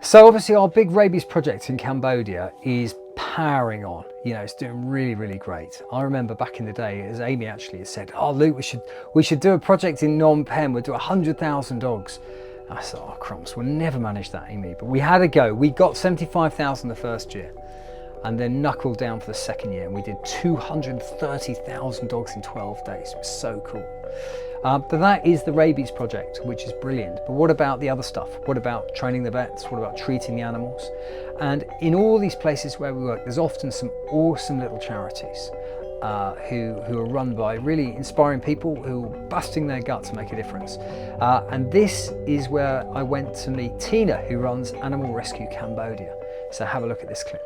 So obviously our big rabies project in Cambodia is powering on. You know, it's doing really, really great. I remember back in the day, as Amy actually had said, oh Luke, we should do a project in Phnom Penh, we'll do 100,000 dogs. And I thought, oh crumbs, we'll never manage that, Amy. But we had a go. We got 75,000 the first year and then knuckled down for the second year, and we did 230,000 dogs in 12 days. It was so cool. But that is the rabies project, which is brilliant. But what about the other stuff? What about training the vets? What about treating the animals? And in all these places where we work, there's often some awesome little charities who are run by really inspiring people who are busting their gut to make a difference. And this is where I went to meet Tina, who runs Animal Rescue Cambodia. So have a look at this clip.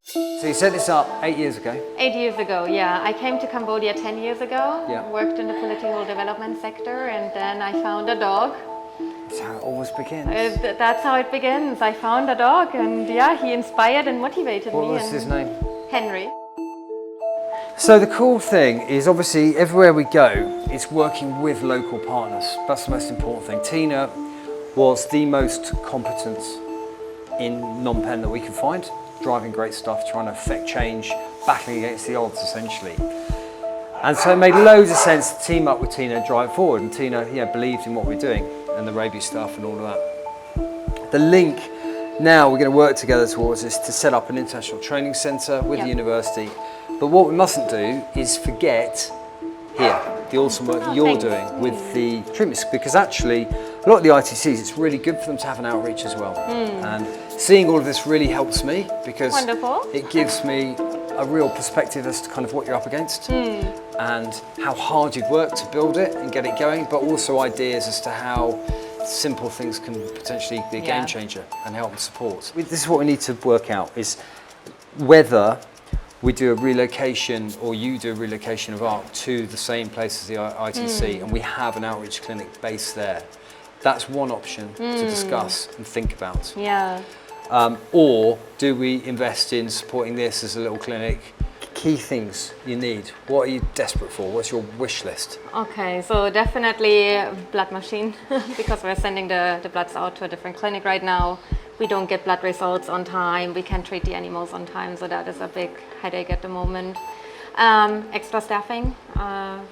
So you set this up 8 years ago? 8 years ago, yeah. I came to Cambodia 10 years ago, yeah. Worked in the political development sector, and then I found a dog. That's how it always begins. That's how it begins. I found a dog, and yeah, he inspired and motivated me. What was his name? Henry. So the cool thing is, obviously everywhere we go, it's working with local partners. That's the most important thing. Tina was the most competent in Phnom Penh that we could find, driving great stuff, trying to affect change, battling against the odds essentially. And so it made loads of sense to team up with Tina and drive forward, and Tina believed in what we're doing and the rabies stuff and all of that. The link now we're going to work together towards is to set up an international training centre with the university. But what we mustn't do is forget here the awesome work you're doing with the treatments, because actually a lot of the ITCs, it's really good for them to have an outreach as well. And seeing all of this really helps me, because it gives me a real perspective as to kind of what you're up against and how hard you'd work to build it and get it going, but also ideas as to how simple things can potentially be a game changer and help and support. This is what we need to work out, is whether we do a relocation, or you do a relocation of ARC to the same place as the ITC, and we have an outreach clinic based there. That's one option to discuss and think about. Yeah. Or do we invest in supporting this as a little clinic? Key things you need. What are you desperate for? What's your wish list? Okay, so definitely blood machine, because we're sending the bloods out to a different clinic right now. We don't get blood results on time. We can't treat the animals on time, so that is a big headache at the moment. Extra staffing,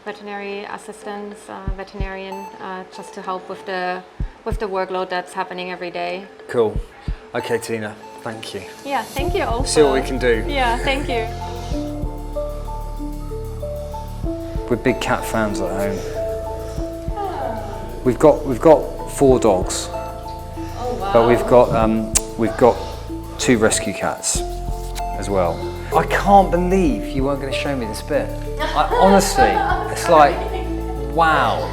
veterinary assistants, veterinarian, just to help with the workload that's happening every day. Cool. Okay, Tina, thank you. Yeah, thank you also. See what we can do. Yeah, thank you. We're big cat fans at home. We've got 4 dogs. Oh wow. But we've got 2 rescue cats as well. I can't believe you weren't going to show me this bit. Honestly, it's like, wow.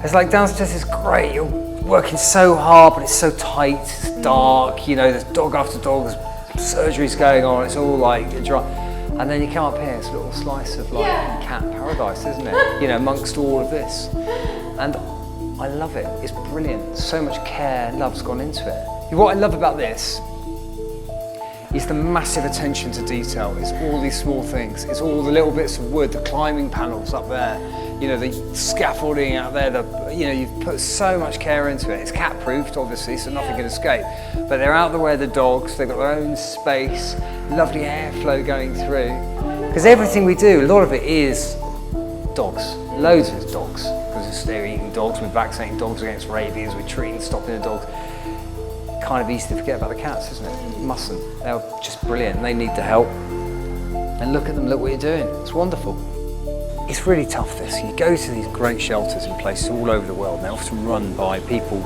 It's like downstairs is great. You're working so hard, but it's so tight. It's dark. You know, there's dog after dog. There's surgeries going on. It's all like dry. And then you come up here. It's a little slice of like cat paradise, isn't it? You know, amongst all of this. And I love it. It's brilliant. So much care and love's gone into it. What I love about this is the massive attention to detail. It's all these small things. It's all the little bits of wood, the climbing panels up there, you know, the scaffolding out there. You've put so much care into it. It's cat-proofed, obviously, so nothing can escape. But they're out the way of the dogs. They've got their own space, lovely airflow going through. Because everything we do, a lot of it is dogs. Loads of it's dogs. Because they're eating dogs, we're vaccinating dogs against rabies, we're treating, stopping the dogs. Kind of easy to forget about the cats, isn't it? You mustn't. They're just brilliant. They need the help. And look at them, look what you're doing. It's wonderful. It's really tough, this. You go to these great shelters in places all over the world, and they're often run by people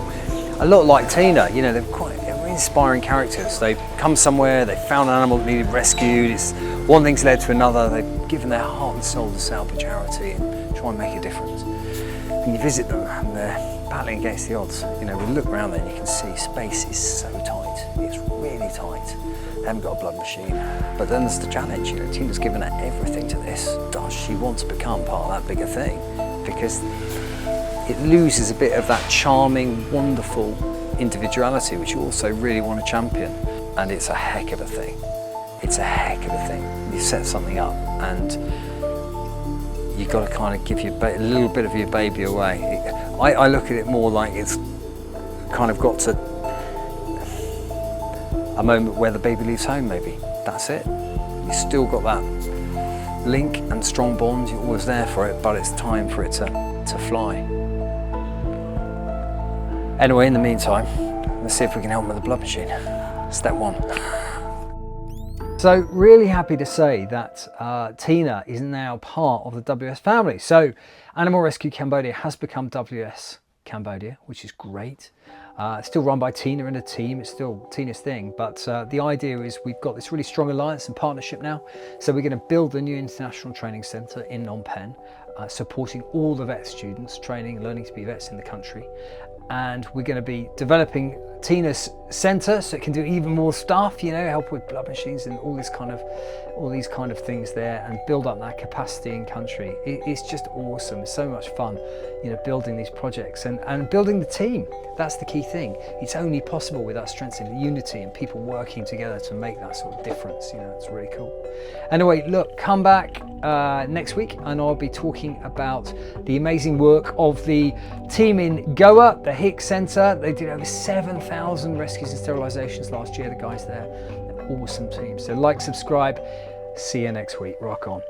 a lot like Tina. You know, they're inspiring characters. They've come somewhere, they found an animal that needed rescued. It's one thing's led to another. They've given their heart and soul to set up a charity and try and make a difference. And you visit them, and they're battling against the odds. You know, we look around there and you can see space is so tight. It's really tight. They haven't got a blood machine. But then there's the challenge. You know, Tina's given her everything to this. Does she want to become part of that bigger thing? Because it loses a bit of that charming, wonderful individuality, which you also really want to champion. And it's a heck of a thing. It's a heck of a thing. You set something up and you've got to kind of give a little bit of your baby away. I look at it more like it's kind of got to a moment where the baby leaves home maybe. That's it. You've still got that link and strong bond, you're always there for it, but it's time for it to fly. Anyway, in the meantime, let's see if we can help with the blood machine. Step one. So really happy to say that Tina is now part of the WVS family. So Animal Rescue Cambodia has become WVS Cambodia, which is great. It's still run by Tina and a team, it's still Tina's thing, but the idea is we've got this really strong alliance and partnership now. So we're going to build a new international training centre in Phnom Penh, supporting all the vet students, training, learning to be vets in the country. And we're going to be developing Tina's centre so it can do even more stuff, you know, help with blood machines and all these kind of things there, and build up that capacity in country. It's just awesome. It's so much fun, you know, building these projects and building the team. That's the key thing. It's only possible with that strength and unity and people working together to make that sort of difference. You know, it's really cool. Anyway, look, come back next week and I'll be talking about the amazing work of the team in Goa, the Hick Centre. They did over 7,000 rescues and sterilisations last year, the guys there. Awesome team. So like, subscribe. See you next week. Rock on.